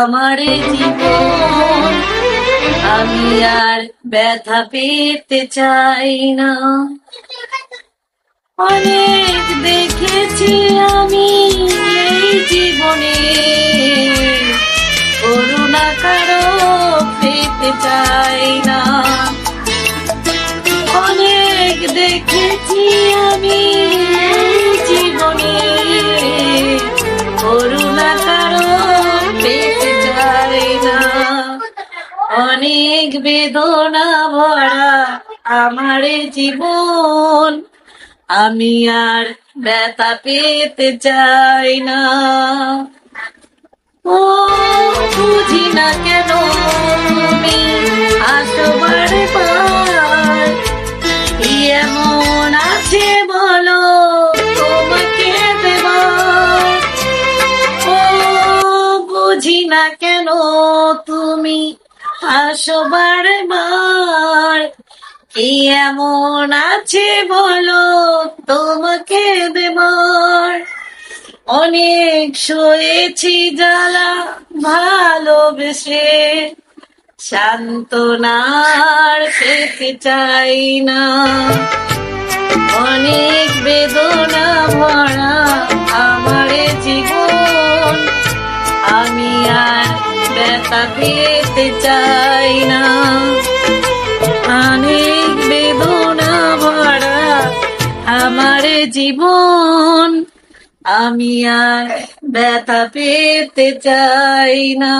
আমার জীবন, আমি আর ব্যথা পেতে চাই না। অনেক দেখেছি আমি এই জীবনে, করুণা কারো পেতে চাই না। অনেক দেখেছি আমি এই জীবনে, করুণা কারো পেতে চাই না। অনেক বেদনা ভরা আমার জীবন, আমি আর ব্যথা পেতে চাই না। ও বুঝি না কেন তুমি আসো বারে বার, কি এমন আছে বলো তোমাকে দেবার। ও বুঝি না কেন তুমি আসো বারে বার, কি এমন আছে বলো তোমাকে দেবার। অনেক সয়েছি জ্বালা ভালোবেসে, সান্ত্বনার পেতে চাই না। অনেক বেদনা ভরা আমার জীবন, আমি আর ব্যথা পেতে চাই না। অনেক বেদনা ভরা আমার জীবন, আমি আর ব্যথা পেতে চাই না।